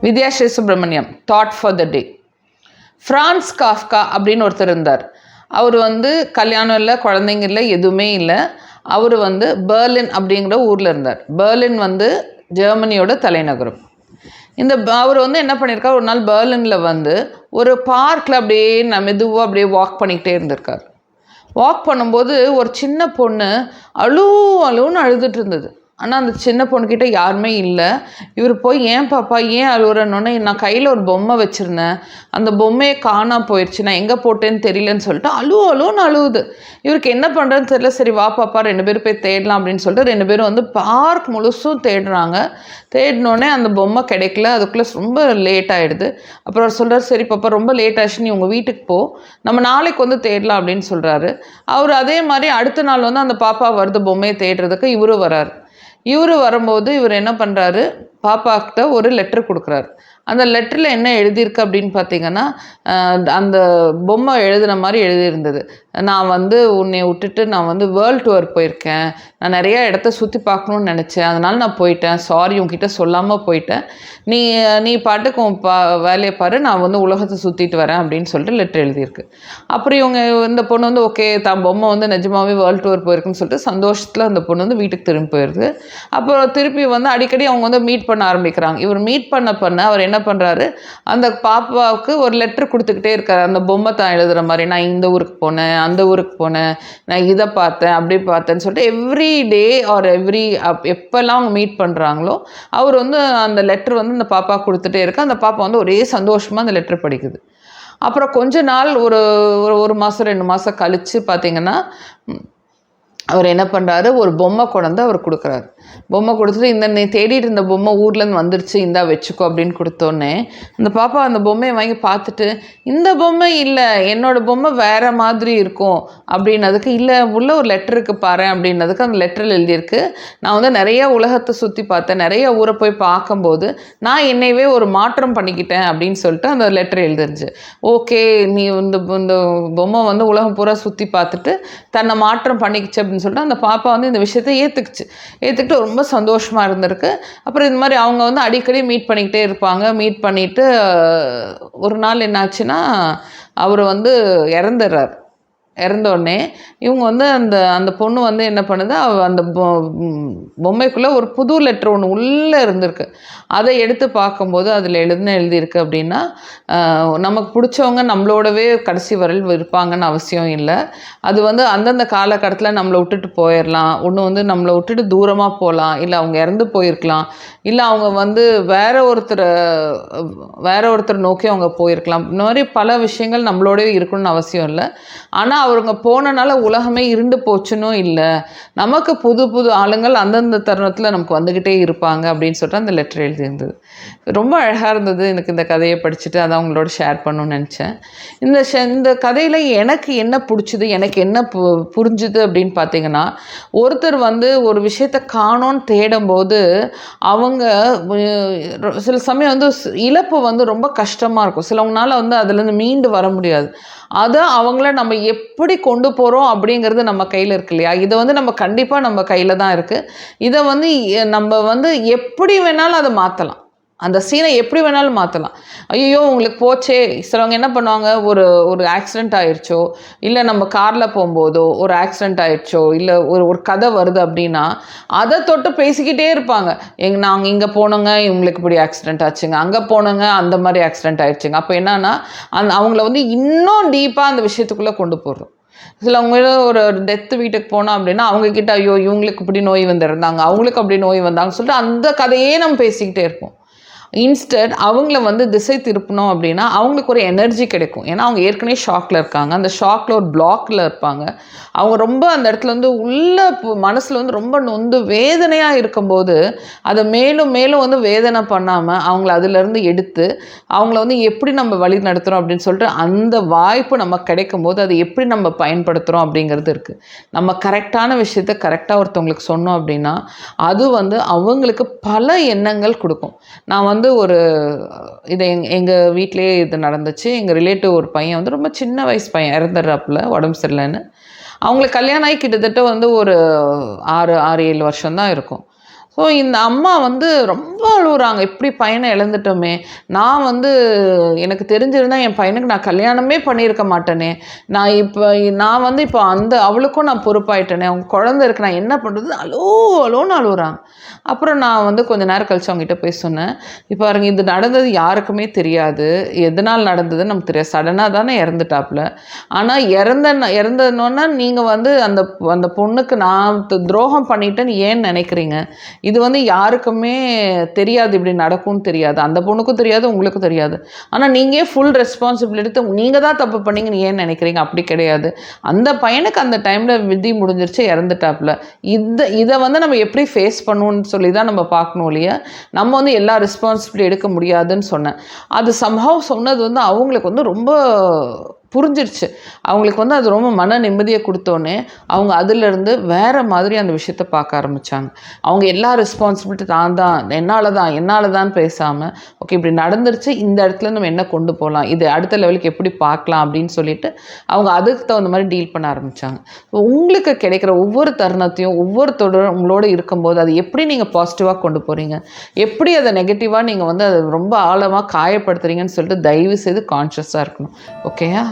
Vidyasri Subramaniam, thought for the day. France Kafka அப்படின்னு ஒருத்தர் இருந்தார். அவர் கல்யாணம் இல்லை, குழந்தைங்க இல்லை, எதுவுமே இல்லை. அவர் பெர்லின் அப்படிங்கிற ஊரில் இருந்தார். பெர்லின் ஜெர்மனியோட தலைநகரம். அவர் என்ன பண்ணியிருக்கார், ஒரு நாள் பெர்லினில் ஒரு பார்க்கில் அப்படியே மெதுவாக அப்படியே வாக் பண்ணிக்கிட்டே இருந்திருக்கார். வாக் பண்ணும்போது ஒரு சின்ன பொண்ணு அழுன்னு அழுதுட்டு இருந்தது. ஆனால் அந்த சின்ன பொண்ணுக்கிட்ட யாருமே இல்லை. இவர் போய் ஏன் பாப்பா ஏன் அழுகுறன்னொன்னே, நான் கையில் ஒரு பொம்மை வச்சுருந்தேன், அந்த பொம்மையை காணா போயிடுச்சு, நான் எங்கே போட்டேன்னு தெரியலன்னு சொல்லிட்டு அழுன்னு அழுகுது. இவருக்கு என்ன பண்ணுறதுன்னு தெரியல. சரி வா பாப்பா 2 பேரும் போய் தேடலாம் அப்படின்னு சொல்லிட்டு 2 பேரும் பார்க் முழுசும் தேடுறாங்க. தேடினோடனே அந்த பொம்மை கிடைக்கல. அதுக்குள்ளே ரொம்ப லேட் ஆகிடுது. அப்புறம் அவர் சொல்கிறார், சரி பாப்பா ரொம்ப லேட் ஆச்சு, நீ உங்கள் வீட்டுக்கு போ, நம்ம நாளைக்கு தேடலாம் அப்படின்னு சொல்கிறாரு. அவர் அதே மாதிரி அடுத்த நாள் அந்த பாப்பா வருது பொம்மையை தேடுறதுக்கு. இவரும் வராரு. இவர் வரும்போது இவர் என்ன பண்ணுறாரு, பாப்பாக்கிட்ட ஒரு லெட்டர் கொடுக்குறாரு. அந்த லெட்டரில் என்ன எழுதியிருக்கு அப்படின்னு பார்த்தீங்கன்னா, அந்த பொம்மை எழுதின மாதிரி எழுதியிருந்தது. நான் உன்னை விட்டுட்டு நான் வேர்ல்டு டூர் போயிருக்கேன், நான் நிறையா இடத்த சுற்றி பார்க்கணுன்னு நினச்சேன், அதனால் நான் போயிட்டேன், சாரி உங்ககிட்ட சொல்லாமல் போயிட்டேன், நீ பாட்டுக்கு உன் வேலையை பாரு, நான் உலகத்தை சுற்றிட்டு வரேன் அப்படின்னு சொல்லிட்டு லெட்டர் எழுதியிருக்கு. அப்புறம் இவங்க இந்த பொண்ணு ஓகே தான் பொம்மை நிஜமாகவே வேர்ல்டு டூர் போயிருக்குன்னு சொல்லிட்டு சந்தோஷத்தில் அந்த பொண்ணு வீட்டுக்கு திரும்பி போயிடுது. அப்புறம் திருப்பி அடிக்கடி அவங்க மீட் பண்ண ஆரம்பிக்கிறாங்க. இவர் மீட் பண்ண அவர் என்ன பண்ணுறாரு, அந்த பாப்பாவுக்கு ஒரு லெட்டர் கொடுத்துக்கிட்டே இருக்காரு. அந்த பொம்மை தான் எழுதுகிற மாதிரி, நான் இந்த ஊருக்கு போனேன், அந்த ஊருக்கு போனேன், நான் இதை பார்த்தேன், அப்படி பார்த்தேன்னு சொல்லிட்டு எவ்ரி டே ஆர் எப்போல்லாம் அவங்க மீட் பண்ணுறாங்களோ அவர் அந்த லெட்டர் அந்த பாப்பா கொடுத்துட்டே இருக்கு. அந்த பாப்பா ஒரே சந்தோஷமாக அந்த லெட்டர் படிக்குது. அப்புறம் கொஞ்ச நாள் ஒரு மாதம் 2 மாதம் கழித்து பார்த்தீங்கன்னா, அவர் என்ன பண்ணுறாரு, ஒரு பொம்மை கொண்டு அவர் கொடுக்குறாரு. பொம்மை கொடுத்துட்டு நீ தேடிட்டு இருந்த பொம்மை ஊர்லேருந்து வந்துருச்சு, இந்தா வச்சுக்கோ அப்படின்னு கொடுத்தோன்னே அந்த பாப்பா அந்த பொம்மையை வாங்கி பார்த்துட்டு, இந்த பொம்மை இல்லை, என்னோடய பொம்மை வேறு மாதிரி இருக்கும் அப்படின்னதுக்கு, இல்லை உள்ள ஒரு லெட்டருக்கு பாரு அப்படின்னதுக்கு அந்த லெட்டரில் எழுதியிருக்கு, நான் நிறைய உலகத்தை சுற்றி பார்த்தேன், நிறைய ஊரை போய் பார்க்கும்போது நான் என்னையவே ஒரு மாற்றம் பண்ணிக்கிட்டேன் அப்படின்னு சொல்லிட்டு அந்த லெட்டர் எழுதிருச்சு. ஓகே, நீ இந்த பொம்மை உலகம் பூரா சுற்றி பார்த்துட்டு தன்னை மாற்றம் பண்ணிக்கிச்சு அப்படின்னு சொல்லிட்டு அந்த பாப்பா இந்த விஷயத்தை ஏற்றுக்கிட்டு ரொம்ப சந்தோஷமாக இருந்திருக்கு. அப்புறம் இந்த மாதிரி அவங்க அடிக்கடி மீட் பண்ணிக்கிட்டே இருப்பாங்க. மீட் பண்ணிவிட்டு ஒரு நாள் என்னாச்சுன்னா, அவர் இறந்துடுறார். இறந்தோடனே இவங்க அந்த பொண்ணு என்ன பண்ணுது, அந்த பொம்மைக்குள்ளே ஒரு புது லெட்டர் ஒன்று உள்ளே இருந்திருக்கு. அதை எடுத்து பார்க்கும்போது அதில் எழுதியிருக்கு அப்படின்னா, நமக்கு பிடிச்சவங்க நம்மளோடவே கடைசி வரையில் இருப்பாங்கன்னு அவசியம் இல்லை. அது அந்தந்த காலகட்டத்தில் நம்மளை விட்டுட்டு போயிடலாம், ஒன்று நம்மளை விட்டுட்டு தூரமாக போகலாம், இல்லை அவங்க இறந்து போயிருக்கலாம், இல்லை அவங்க வேற ஒருத்தர் நோக்கி அவங்க போயிருக்கலாம். இந்த மாதிரி பல விஷயங்கள் நம்மளோடவே இருக்கணும்னு அவசியம் இல்லை. ஆனால் அவங்க போனனால உலகமே இருண்டு போச்சுன்னும் இல்லை, நமக்கு புது புது ஆளுங்கள் அந்தந்த தருணத்தில் நமக்கு வந்துக்கிட்டே இருப்பாங்க அப்படின்னு சொல்லிட்டு அந்த லெட்டர் எழுதியிருந்தது. ரொம்ப அழகாக இருந்தது. எனக்கு இந்த கதையை படிச்சுட்டு அதை அவங்களோட ஷேர் பண்ணணும்னு நினச்சேன். இந்த கதையில் எனக்கு என்ன பிடிச்சிது, எனக்கு என்ன புரிஞ்சுது அப்படின்னு பார்த்தீங்கன்னா, ஒருத்தர் ஒரு விஷயத்தை காணோன்னு தேடும்போது அவங்க சில சமயம் இழப்பு ரொம்ப கஷ்டமாக இருக்கும். சிலவங்களால அதுலேருந்து மீண்டு வர முடியாது. அதை அவங்கள நம்ம எப்படி கொண்டு போகிறோம் அப்படிங்கிறது நம்ம கையில் இருக்கு இல்லையா. இதை நம்ம கண்டிப்பாக நம்ம கையில் தான் இருக்குது. இதை நம்ம எப்படி வேணாலும் அதை மாற்றலாம், அந்த சீனை எப்படி வேணாலும் மாற்றலாம். ஐயோ உங்களுக்கு போச்சே, சிலவங்க என்ன பண்ணுவாங்க, ஒரு ஆக்சிடெண்ட் ஆயிடுச்சோ, இல்லை நம்ம காரில் போகும்போதோ ஒரு ஆக்சிடெண்ட் ஆயிடுச்சோ, இல்லை ஒரு கதை வருது அப்படின்னா அதை தொட்டு பேசிக்கிட்டே இருப்பாங்க. நாங்கள் இங்கே போனோங்க, இவங்களுக்கு இப்படி ஆக்சிடெண்ட் ஆச்சுங்க, அங்கே போனோங்க, அந்த மாதிரி ஆக்சிடெண்ட் ஆயிடுச்சுங்க. அப்போ என்னன்னா அவங்கள இன்னும் டீப்பாக அந்த விஷயத்துக்குள்ளே கொண்டு போடுறோம். சிலவங்க ஒரு டெத்து வீட்டுக்கு போனோம் அப்படின்னா அவங்கக்கிட்ட ஐயோ இவங்களுக்கு இப்படி நோய் வந்துருந்தாங்க, அவங்களுக்கு அப்படி நோய் வந்தாங்கன்னு சொல்லிட்டு அந்த கதையே நம்ம பேசிக்கிட்டே இருப்போம். இன்ஸ்டட் அவங்கள திசை திருப்பணும் அப்படின்னா அவங்களுக்கு ஒரு எனர்ஜி கிடைக்கும். ஏன்னா அவங்க ஏற்கனவே ஷாக்கில் இருக்காங்க, அந்த ஷாக்கில் ஒரு பிளாக்கில் இருப்பாங்க. அவங்க ரொம்ப அந்த இடத்துல உள்ள மனசில் ரொம்ப நொந்து வேதனையாக இருக்கும்போது அதை மேலும் மேலும் வேதனை பண்ணாமல் அவங்கள அதிலேருந்து எடுத்து அவங்கள எப்படி நம்ம வழி நடத்துகிறோம் அப்படின்னு சொல்லிட்டு அந்த வாய்ப்பு நமக்கு கிடைக்கும் போது அதை எப்படி நம்ம பயன்படுத்துகிறோம் அப்படிங்கிறது இருக்குது. நம்ம கரெக்டான விஷயத்தை கரெக்டாக ஒருத்தவங்களுக்கு சொன்னோம் அப்படின்னா அது அவங்களுக்கு பல எண்ணங்கள் கொடுக்கும். நான் இது எங்கள் வீட்டிலே இது நடந்துச்சு. எங்கள் ரிலேட்டிவ் ஒரு பையன் ரொம்ப சின்ன வயசு பையன் இறந்துடுறாப்புல, உடம்பு சரியில்லைன்னு. அவங்களுக்கு கல்யாணம் ஆகி கிட்டத்தட்ட ஒரு 6-7 வருஷம்தான் இருக்கும். ஸோ இந்த அம்மா வந்து ரொம்ப அழுகுறாங்க, இப்படி பையனை இழந்துட்டோமே, நான் வந்து எனக்கு தெரிஞ்சிருந்தா என் பையனுக்கு நான் கல்யாணமே பண்ணியிருக்க மாட்டேனே, நான் வந்து இப்போ அவளுக்கும் நான் பொறுப்பாயிட்டேனே, அவங்க குழந்தை இருக்கு, நான் என்ன பண்ணுறது, அலோன்னு அழுகுறாங்க. அப்புறம் நான் வந்து கொஞ்ச நேரம் கழிச்சு அவங்ககிட்ட போய் சொன்னேன், இப்போ பாருங்க இது நடந்தது யாருக்குமே தெரியாது, எதனால் நடந்ததுன்னு நமக்கு தெரியாது, சடனாக தானே இறந்துட்டாப்புல. ஆனால் இறந்தனோன்னா நீங்கள் வந்து அந்த பொண்ணுக்கு நான் துரோகம் பண்ணிட்டேன்னு ஏன் நினைக்கிறீங்க? இது வந்து யாருக்குமே தெரியாது, இப்படி நடக்கும்னு தெரியாது, அந்த பொண்ணுக்கும் தெரியாது, உங்களுக்கும் தெரியாது. ஆனால் நீங்கள் ஃபுல் ரெஸ்பான்சிபிலிட்டி நீங்கள் தான் தப்பு பண்ணீங்கன்னு ஏன் நினைக்கிறீங்க? அப்படி கிடையாது. அந்த பையனுக்கு அந்த டைமில் விதி முடிஞ்சிருச்சு, இறந்துட்டாப்புல. இதை வந்து நம்ம எப்படி ஃபேஸ் பண்ணுவோன்னு சொல்லி தான் நம்ம பார்க்கணும் இல்லையா? நம்ம வந்து எல்லா ரெஸ்பான்சிபிலிட்டி எடுக்க முடியாதுன்னு சொன்னேன். அது சம்ஹவ் சொன்னது வந்து அவங்களுக்கு வந்து ரொம்ப புரிஞ்சிருச்சு. அவங்களுக்கு வந்து அது ரொம்ப மன நிம்மதியை கொடுத்தோன்னே அவங்க அதிலிருந்து வேறு மாதிரி அந்த விஷயத்த பார்க்க ஆரம்பித்தாங்க. அவங்க எல்லா ரெஸ்பான்சிபிலிட்டி என்னால் தான் பேசாமல், ஓகே இப்படி நடந்துருச்சு, இந்த இடத்துல நம்ம என்ன கொண்டு போகலாம், இது அடுத்த லெவலுக்கு எப்படி பார்க்கலாம் அப்படின்னு சொல்லிட்டு அவங்க அதுக்கு தகுந்த மாதிரி டீல் பண்ண ஆரம்பித்தாங்க. உங்களுக்கு கிடைக்கிற ஒவ்வொரு தருணத்தையும் ஒவ்வொருத்தரோட உங்களோட இருக்கும்போது அது எப்படி நீங்கள் பாசிட்டிவாக கொண்டு போகிறீங்க, எப்படி அதை நெகட்டிவாக நீங்கள் வந்து அதை ரொம்ப ஆழமாக காயப்படுத்துறீங்கன்னு சொல்லிட்டு தயவு செய்து கான்ஷியஸாக இருக்கணும். ஓகேயா?